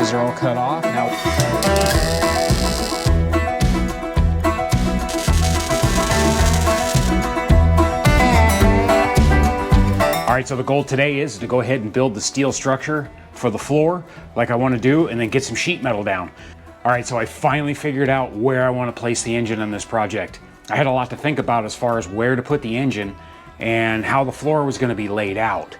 edges are all cut off. Now, all right, so the goal today is to go ahead and build the steel structure for the floor like I want to do, and then get some sheet metal down. All right, so I finally figured out where I want to place the engine on this project. I had a lot to think about as far as where to put the engine and how the floor was going to be laid out.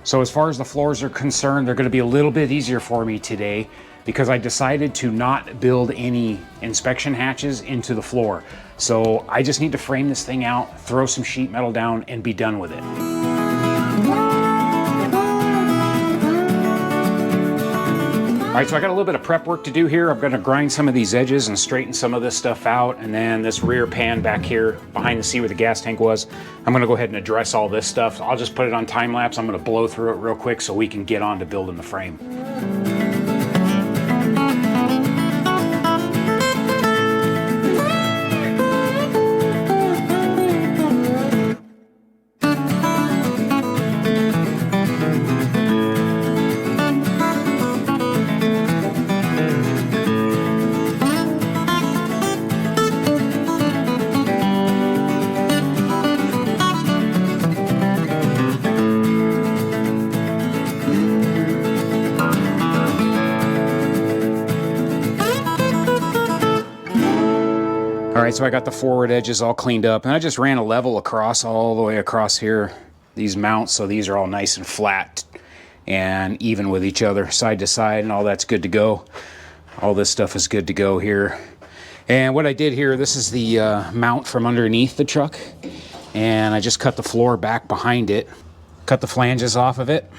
So as far as the floors are concerned, they're going to be a little bit easier for me today because I decided to not build any inspection hatches into the floor. So I just need to frame this thing out, throw some sheet metal down, and be done with it. All right, so I got a little bit of prep work to do here. I'm gonna grind some of these edges and straighten some of this stuff out. And then this rear pan back here behind the seat where the gas tank was, I'm gonna go ahead and address all this stuff. I'll just put it on time lapse. I'm gonna blow through it real quick so we can get on to building the frame. All right, so I got the forward edges all cleaned up, and I just ran a level across all the way across here, these mounts, so these are all nice and flat and even with each other, side to side, and all that's good to go. All this stuff is good to go here. And what I did here, this is the mount from underneath the truck, and I just cut the floor back behind it, cut the flanges off of it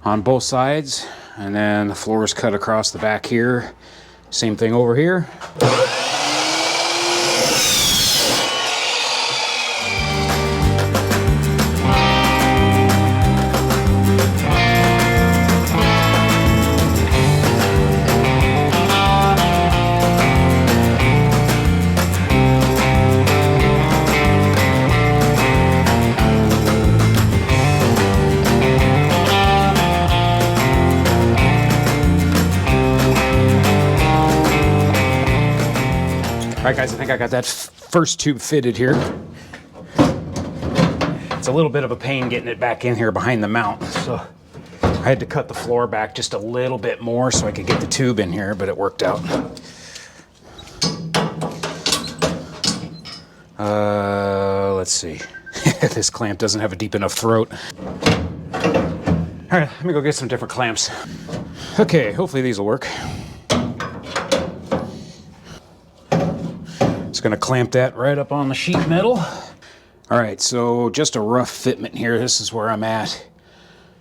on both sides, and then the floor is cut across the back here. Same thing over here. All right, guys, I think I got that first tube fitted here. It's a little bit of a pain getting it back in here behind the mount, so I had to cut the floor back just a little bit more so I could get the tube in here, but it worked out. Let's see. This clamp doesn't have a deep enough throat. All right, let me go get some different clamps. Okay, hopefully these will work. Gonna clamp that right up on the sheet metal. All right, so just a rough fitment here. This is where I'm at.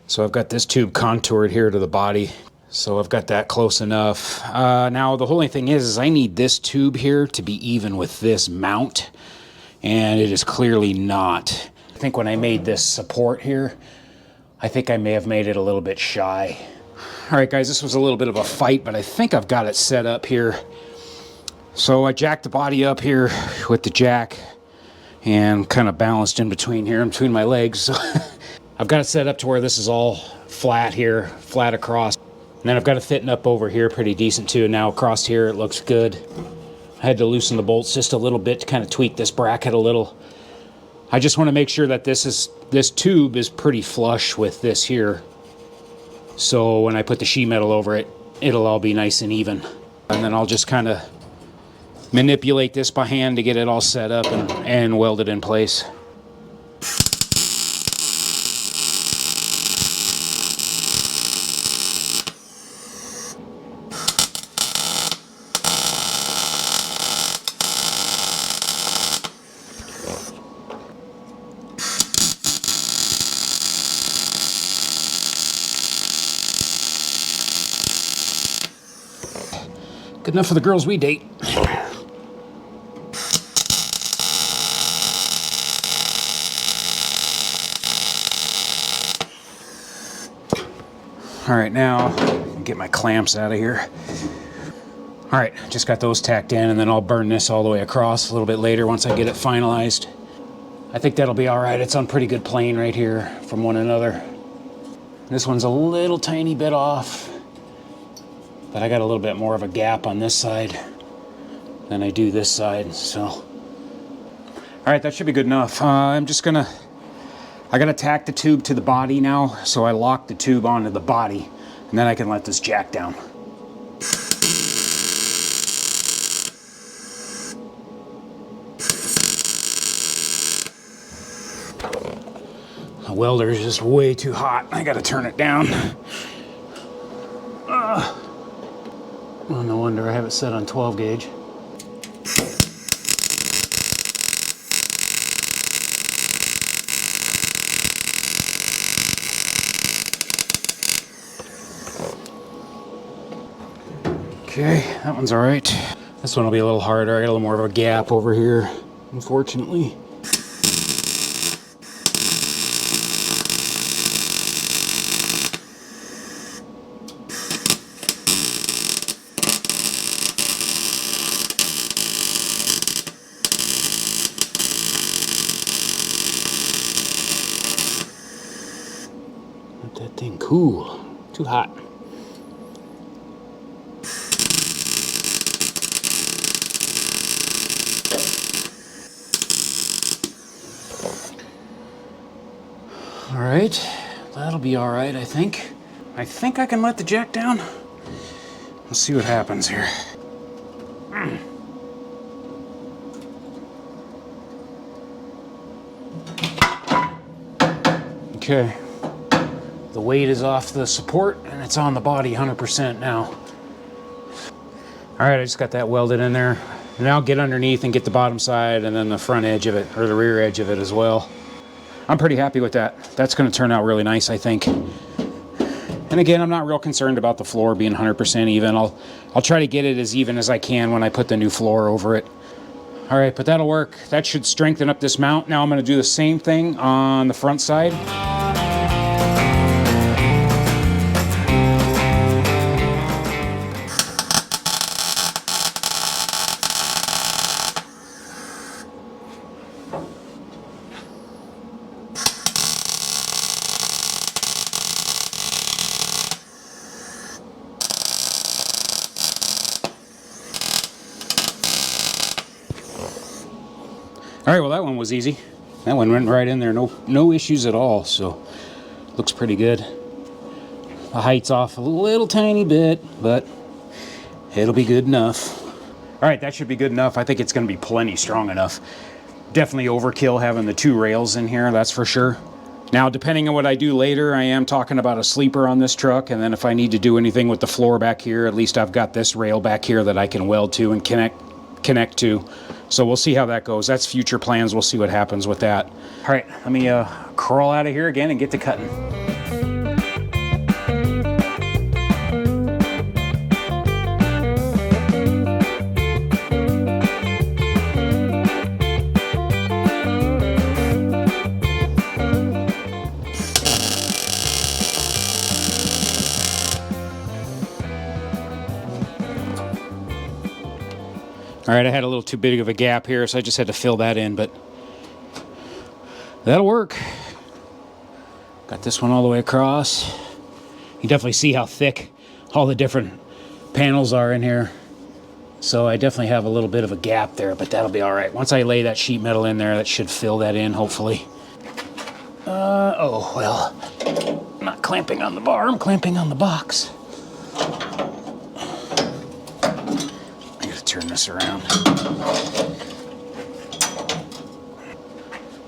So I've got this tube contoured here to the body. So I've got that close enough. Now the only thing is I need this tube here to be even with this mount, and it is clearly not. I think when I made this support here, I think I may have made it a little bit shy. All right, guys, this was a little bit of a fight, but I think I've got it set up here. So I jacked the body up here with the jack and kind of balanced in between here, in between my legs. So I've got it set up to where this is all flat here, flat across. And then I've got it fitting up over here pretty decent too. Now across here it looks good. I had to loosen the bolts just a little bit to kind of tweak this bracket a little. I just want to make sure that this tube is pretty flush with this here. So when I put the sheet metal over it, it'll all be nice and even. And then I'll just kind of manipulate this by hand to get it all set up and weld it in place. Good enough for the girls we date. All right, now get my clamps out of here. All right, just got those tacked in, and then I'll burn this all the way across a little bit later once I get it finalized. I think that'll be all right. It's on pretty good plane right here from one another. This one's a little tiny bit off. but I got a little bit more of a gap on this side than I do this side, so. All right, that should be good enough. I gotta tack the tube to the body now, so I lock the tube onto the body, and then I can let this jack down. The welder is just way too hot. I gotta turn it down. Oh, no wonder I have it set on 12 gauge. Okay, that one's all right. This one will be a little harder. I got a little more of a gap over here, unfortunately. Let that thing cool. Too hot. All right, that'll be all right, I think. I think I can let the jack down. Let's see what happens here. Okay, the weight is off the support and it's on the body 100% now. All right, I just got that welded in there. And now get underneath and get the bottom side and then the front edge of it, or the rear edge of it as well. I'm pretty happy with that. That's going to turn out really nice, I think. And again, I'm not real concerned about the floor being 100% even. I'll try to get it as even as I can when I put the new floor over it. All right, but that'll work. That should strengthen up this mount. Now I'm going to do the same thing on the front side. All right, well, that one was easy. That one went right in there, no issues at all, so looks pretty good. The height's off a little tiny bit, but it'll be good enough. All right, that should be good enough. I think it's gonna be plenty strong enough. Definitely overkill having the two rails in here, that's for sure. Now, depending on what I do later, I am talking about a sleeper on this truck, and then if I need to do anything with the floor back here, at least I've got this rail back here that I can weld to and connect to. So we'll see how that goes. That's future plans. We'll see what happens with that. All right, let me crawl out of here again and get to cutting. All right, I had a little too big of a gap here, so I just had to fill that in, but that'll work. Got this one all the way across. You definitely see how thick all the different panels are in here. So I definitely have a little bit of a gap there, but that'll be all right. Once I lay that sheet metal in there, that should fill that in, hopefully. Oh, well, I'm not clamping on the bar, I'm clamping on the box. Turn this around.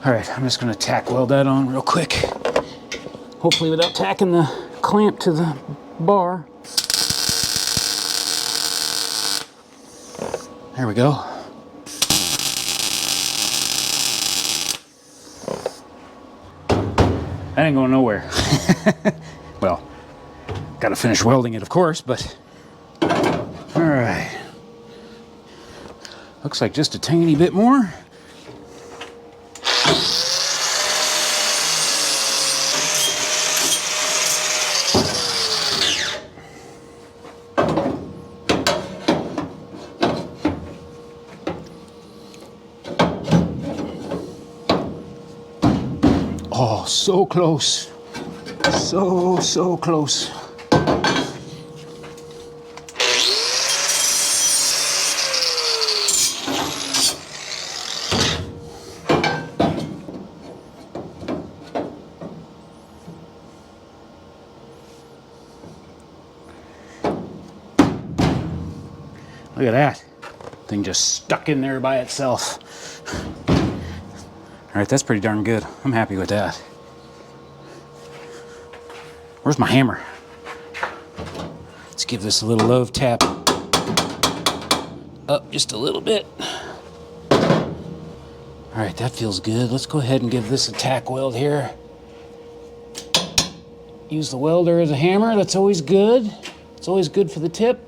All right, I'm just going to tack weld that on real quick. Hopefully without tacking the clamp to the bar. There we go. That ain't going nowhere. Well, got to finish welding it, of course, but all right. Looks like just a tiny bit more. Oh, so close. So close. Look at that. Thing just stuck in there by itself. All right, that's pretty darn good. I'm happy with that. Where's my hammer? Let's give this a little love tap. Up just a little bit. All right, that feels good. Let's go ahead and give this a tack weld here. Use the welder as a hammer. That's always good. It's always good for the tip.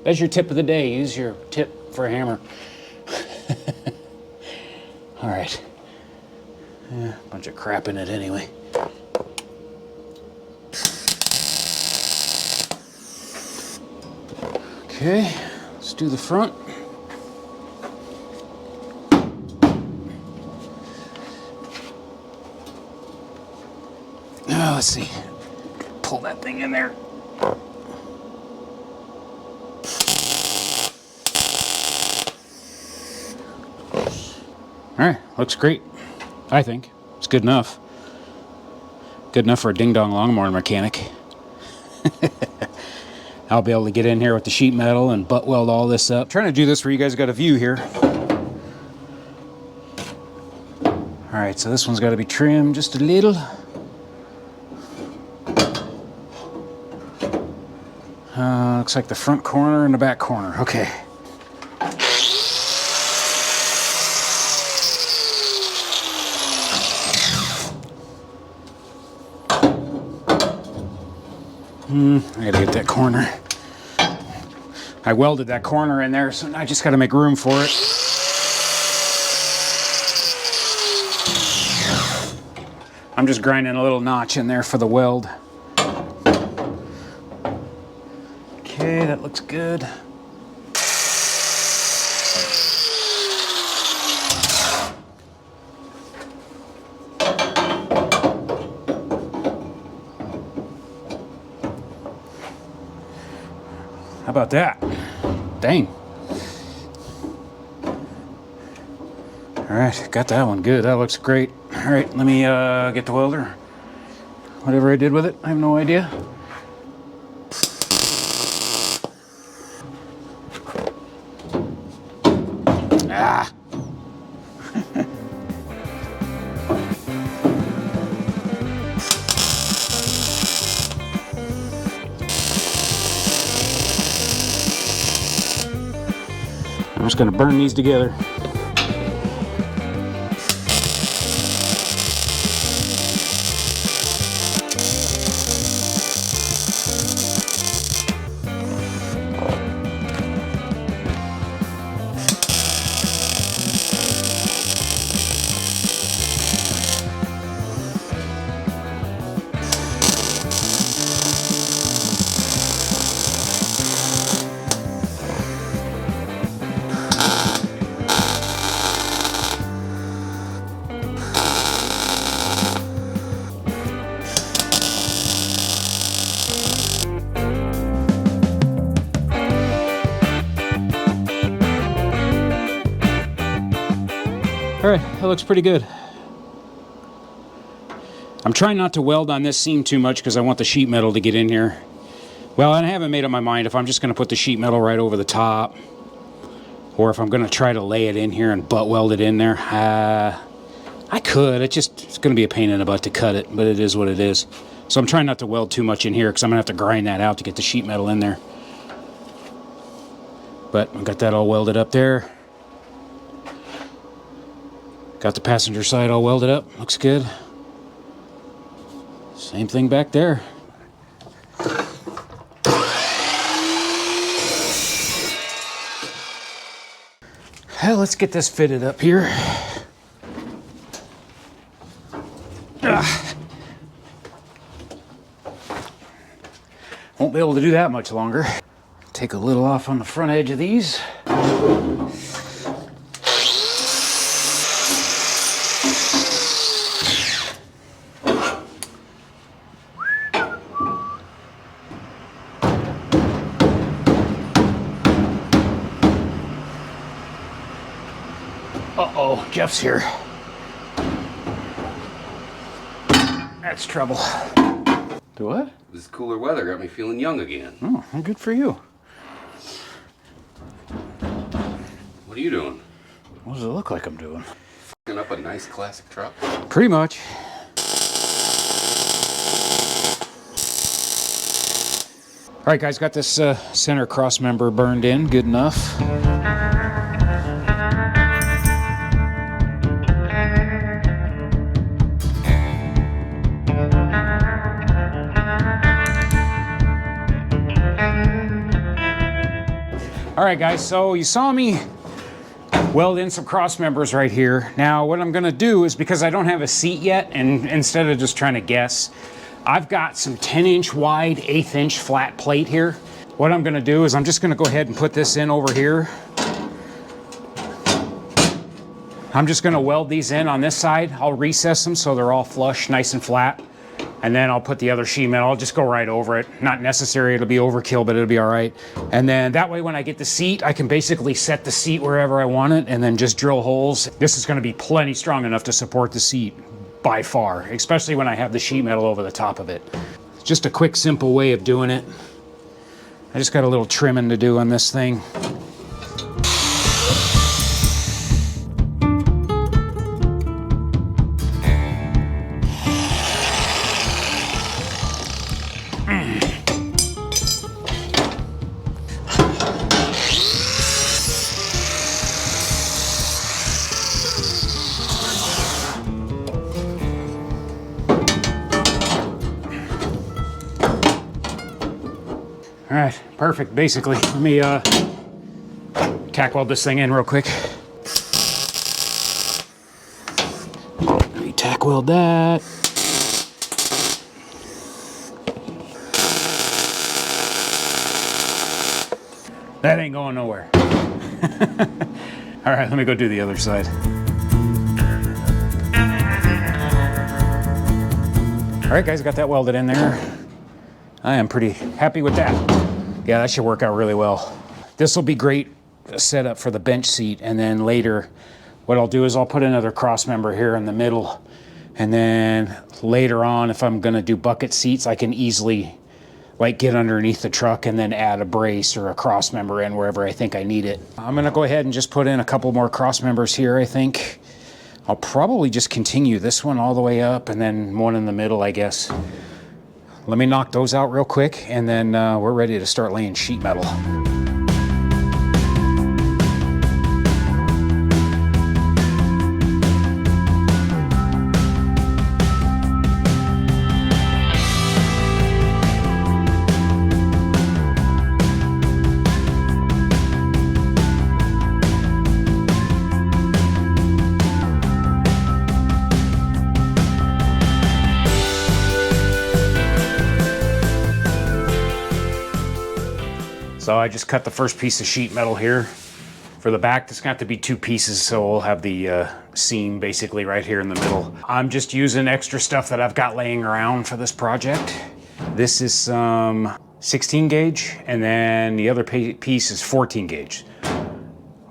That's your tip of the day. Use your tip for a hammer. All right. Yeah, bunch of crap in it anyway. Okay, let's do the front. Oh, let's see. Pull that thing in there. All right, looks great. I think it's good enough. Good enough for a ding-dong lawnmower mechanic. I'll be able to get in here with the sheet metal and butt weld all this up. I'm trying to do this where you guys got a view here. All right, so this one's got to be trimmed just a little. Looks like the front corner and the back corner. Okay. I gotta get that corner. I welded that corner in there, so I just gotta make room for it. I'm just grinding a little notch in there for the weld. Okay, that looks good. How about that? Dang. All right, got that one good. That looks great. All right, let me get the welder. Whatever I did with it, I have no idea. Ah. I'm just gonna burn these together. All right, that looks pretty good. I'm trying not to weld on this seam too much because I want the sheet metal to get in here. Well, I haven't made up my mind if I'm just going to put the sheet metal right over the top or if I'm going to try to lay it in here and butt weld it in there. I could. It's going to be a pain in the butt to cut it, but it is what it is. So I'm trying not to weld too much in here because I'm going to have to grind that out to get the sheet metal in there. But I've got that all welded up there. Got the passenger side all welded up. Looks good. Same thing back there. Well, let's get this fitted up here. Won't be able to do that much longer. Take a little off on the front edge of these. Uh-oh, Jeff's here. That's trouble. Do what? This cooler weather got me feeling young again. Oh, well, good for you. What are you doing? What does it look like I'm doing? Fucking up a nice classic truck? Pretty much. All right, guys, got this center cross member burned in, good enough. All right, guys, so you saw me weld in some cross members right here. Now, what I'm gonna do is, because I don't have a seat yet, and instead of just trying to guess, I've got some 10-inch wide, 1/8-inch flat plate here. What I'm gonna do is I'm just gonna go ahead and put this in over here. I'm just gonna weld these in on this side. I'll recess them so they're all flush, nice and flat. And then I'll put the other sheet metal, I'll just go right over it. Not necessary, it'll be overkill, but it'll be all right. And then that way when I get the seat, I can basically set the seat wherever I want it and then just drill holes. This is gonna be plenty strong enough to support the seat by far, especially when I have the sheet metal over the top of it. Just a quick, simple way of doing it. I just got a little trimming to do on this thing. All right, perfect, basically. Let me tack weld this thing in real quick. Let me tack weld that. That ain't going nowhere. All right, let me go do the other side. All right, guys, got that welded in there. I am pretty happy with that. Yeah, that should work out really well. This will be great setup for the bench seat, and then later what I'll do is I'll put another cross member here in the middle, and then later on, if I'm gonna do bucket seats, I can easily like get underneath the truck and then add a brace or a cross member in wherever I think I need it. I'm gonna go ahead and just put in a couple more cross members here, I think. I'll probably just continue this one all the way up and then one in the middle, I guess. Let me knock those out real quick, and then we're ready to start laying sheet metal. So I just cut the first piece of sheet metal here. For the back, there's gonna have to be 2 pieces, so we'll have the seam basically right here in the middle. I'm just using extra stuff that I've got laying around for this project. This is some 16 gauge, and then the other piece is 14 gauge.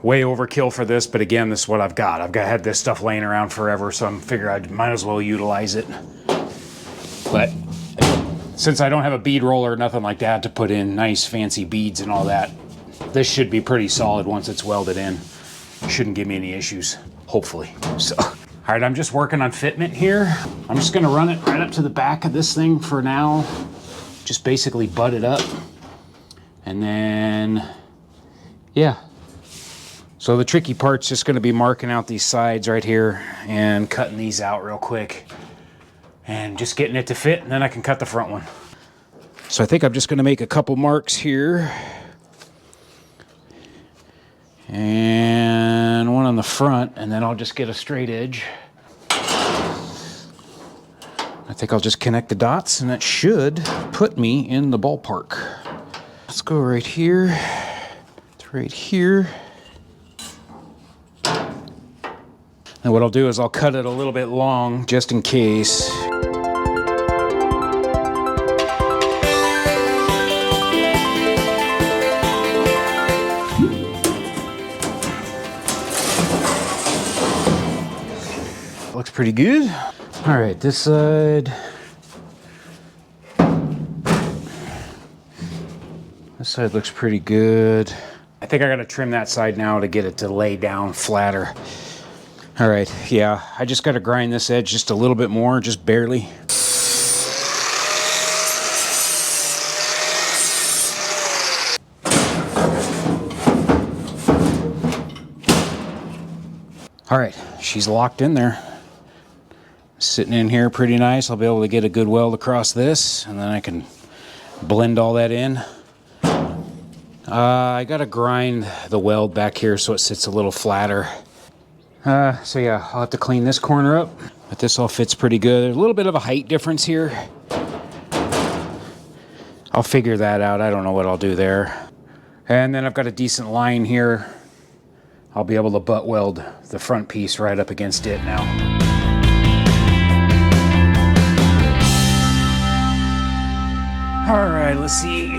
Way overkill for this, but again, this is what I've got. I've had this stuff laying around forever, so I'm figuring I might as well utilize it. But since I don't have a bead roller or nothing like that to put in nice fancy beads and all that, this should be pretty solid once it's welded in. Shouldn't give me any issues, hopefully. So, all right, I'm just working on fitment here. I'm just gonna run it right up to the back of this thing for now. Just basically butt it up. And then, yeah. So the tricky part's just gonna be marking out these sides right here and cutting these out real quick. And just getting it to fit, and then I can cut the front one. So I think I'm just gonna make a couple marks here. And one on the front, and then I'll just get a straight edge. I think I'll just connect the dots, and that should put me in the ballpark. Let's go right here, it's right here. And what I'll do is I'll cut it a little bit long, just in case. Looks pretty good. All right, this side. This side looks pretty good. I think I gotta trim that side now to get it to lay down flatter. All right, yeah, I just gotta grind this edge just a little bit more, just barely. All right, she's locked in there. Sitting in here pretty nice. I'll be able to get a good weld across this, and then I can blend all that in. I gotta grind the weld back here so it sits a little flatter. So yeah, I'll have to clean this corner up, but this all fits pretty good. There's a little bit of a height difference here. I'll figure that out. I don't know what I'll do there. And then I've got a decent line here. I'll be able to butt weld the front piece right up against it now. All right, let's see.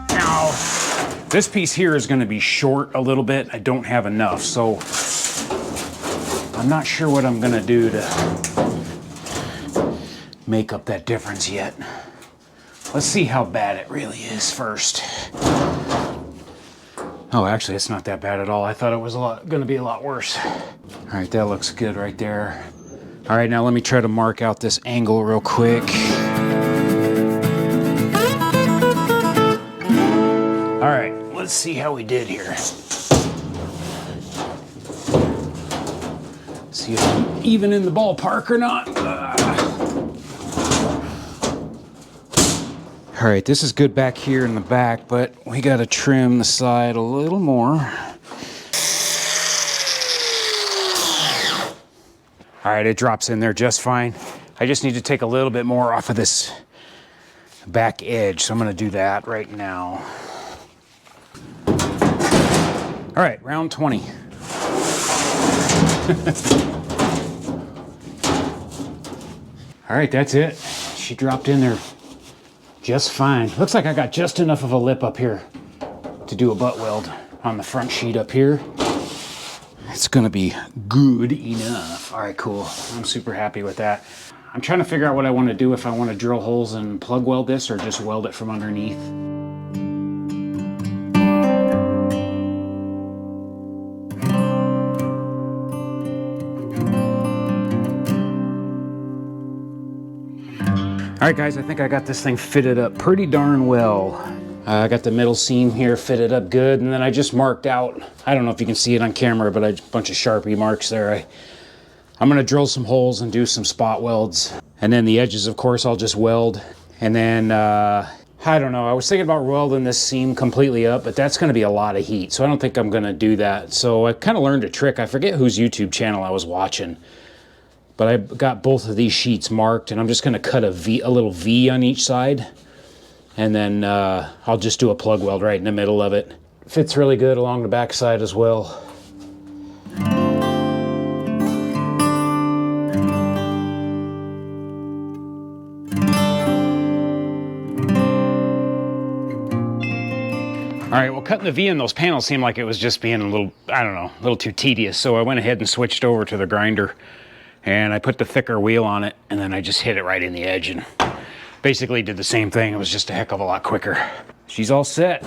Now, this piece here is gonna be short a little bit. I don't have enough, so I'm not sure what I'm gonna do to make up that difference yet. Let's see how bad it really is first. Oh, actually, it's not that bad at all. I thought it was gonna be a lot worse. All right, that looks good right there. All right, now let me try to mark out this angle real quick. All right, let's see how we did here. See if I'm even in the ballpark or not. All right, this is good back here in the back, but we gotta trim the side a little more. All right, it drops in there just fine. I just need to take a little bit more off of this back edge, so I'm gonna do that right now. All right, round 20. All right, that's it. She dropped in there just fine. Looks like I got just enough of a lip up here to do a butt weld on the front sheet up here. It's gonna be good enough. All right, cool. I'm super happy with that. I'm trying to figure out what I want to do, if I want to drill holes and plug weld this or just weld it from underneath. All right, guys, I think I got this thing fitted up pretty darn well. I got the middle seam here fitted up good, and then I just marked out, I don't know if you can see it on camera, but a bunch of Sharpie marks there. I'm gonna drill some holes and do some spot welds. And then the edges, of course, I'll just weld. And then, I don't know, I was thinking about welding this seam completely up, but that's gonna be a lot of heat, so I don't think I'm gonna do that. So I kind of learned a trick. I forget whose YouTube channel I was watching, but I got both of these sheets marked, and I'm just gonna cut a little V on each side, and then I'll just do a plug weld right in the middle of it. Fits really good along the back side as well. All right, well, cutting the V in those panels seemed like it was just being a little, I don't know, a little too tedious, so I went ahead and switched over to the grinder. And I put the thicker wheel on it, and then I just hit it right in the edge and basically did the same thing. It was just a heck of a lot quicker. She's all set.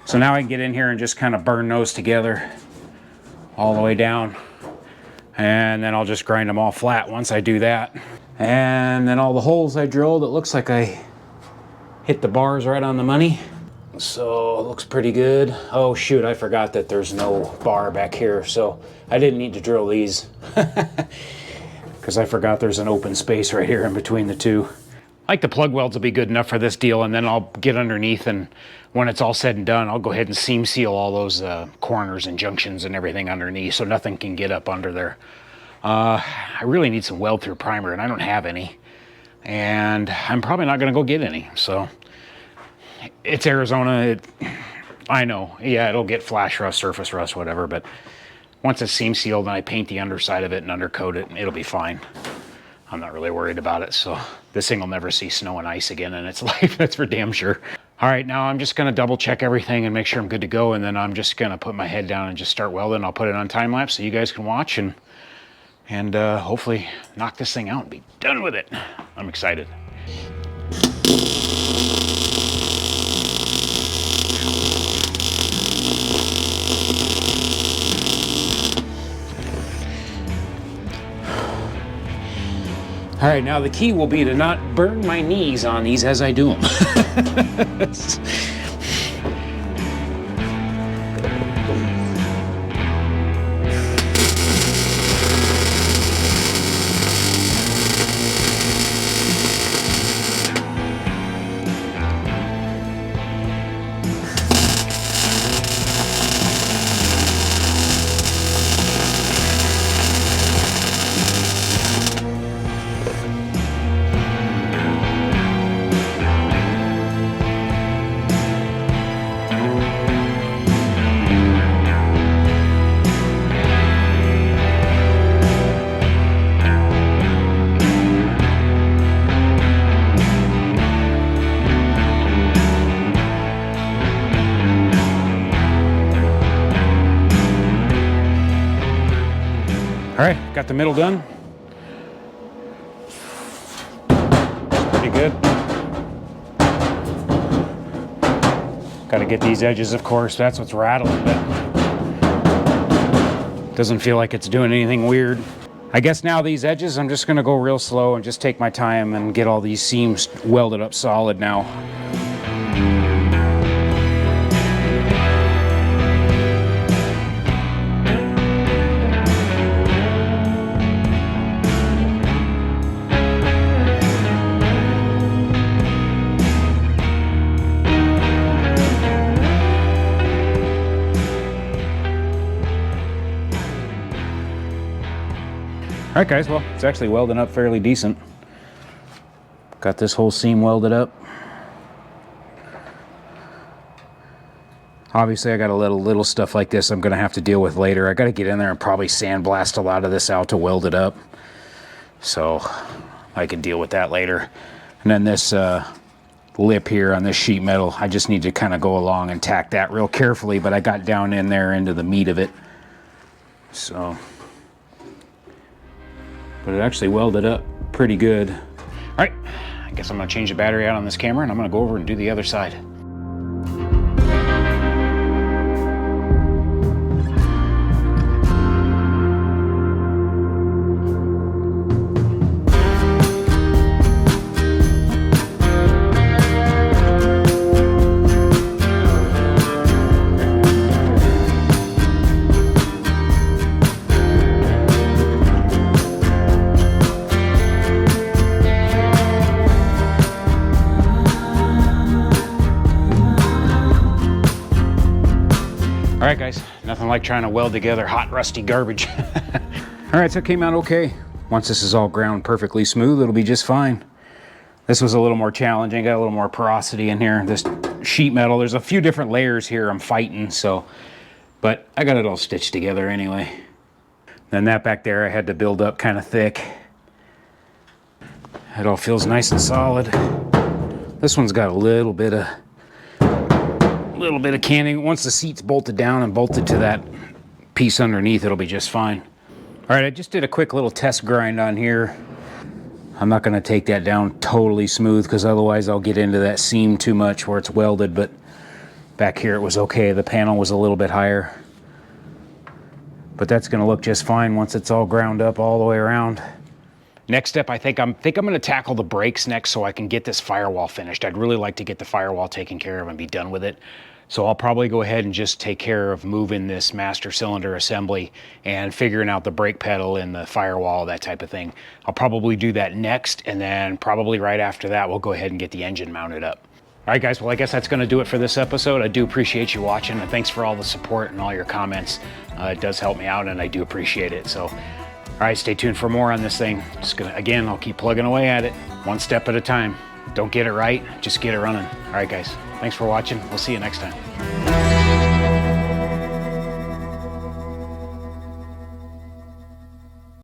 So now I can get in here and just kind of burn those together all the way down. And then I'll just grind them all flat once I do that. And then all the holes I drilled, it looks like I hit the bars right on the money. So it looks pretty good. Oh shoot, I forgot that there's no bar back here, so I didn't need to drill these because I forgot there's an open space right here in between the two. I think the plug welds will be good enough for this deal, and then I'll get underneath, and when it's all said and done, I'll go ahead and seam seal all those corners and junctions and everything underneath so nothing can get up under there. I really need some weld through primer, and I don't have any, and I'm probably not gonna go get any, so. It's Arizona, I know, yeah, it'll get flash rust, surface rust, whatever, but once it's seam sealed and I paint the underside of it and undercoat it, it'll be fine. I'm not really worried about it, so this thing will never see snow and ice again in its life, that's for damn sure. All right, now I'm just gonna double check everything and make sure I'm good to go, and then I'm just gonna put my head down and just start welding. I'll put it on time lapse so you guys can watch and hopefully knock this thing out and be done with it. I'm excited. All right, now the key will be to not burn my knees on these as I do them. All right, got the middle done. Pretty good. Got to get these edges, of course. That's what's rattling, but doesn't feel like it's doing anything weird. I guess now these edges, I'm just gonna go real slow and just take my time and get all these seams welded up solid now. All right, guys, well, it's actually welding up fairly decent. Got this whole seam welded up. Obviously, I got a little stuff like this I'm gonna have to deal with later. I gotta get in there and probably sandblast a lot of this out to weld it up. So I can deal with that later. And then this lip here on this sheet metal, I just need to kind of go along and tack that real carefully, but I got down in there into the meat of it. So, but it actually welded up pretty good. All right, I guess I'm gonna change the battery out on this camera and I'm gonna go over and do the other side. All right, guys, nothing like trying to weld together hot, rusty garbage. All right, so it came out okay. Once this is all ground perfectly smooth, it'll be just fine. This was a little more challenging, got a little more porosity in here. This sheet metal, there's a few different layers here I'm fighting, so, but I got it all stitched together anyway. Then that back there, I had to build up kind of thick. It all feels nice and solid. This one's got a little bit of canting. Once the seat's bolted down and bolted to that piece underneath, it'll be just fine. All right, I just did a quick little test grind on here. I'm not gonna take that down totally smooth because otherwise I'll get into that seam too much where it's welded, but back here it was okay. The panel was a little bit higher, but that's gonna look just fine once it's all ground up all the way around. Next step, I think I'm gonna tackle the brakes next so I can get this firewall finished. I'd really like to get the firewall taken care of and be done with it. So I'll probably go ahead and just take care of moving this master cylinder assembly and figuring out the brake pedal and the firewall, that type of thing. I'll probably do that next, and then probably right after that, we'll go ahead and get the engine mounted up. All right, guys, well, I guess that's gonna do it for this episode. I do appreciate you watching, and thanks for all the support and all your comments. It does help me out, and I do appreciate it. So, all right, stay tuned for more on this thing. Again, I'll keep plugging away at it, one step at a time. Don't get it right, just get it running. All right, guys, thanks for watching. We'll see you next time.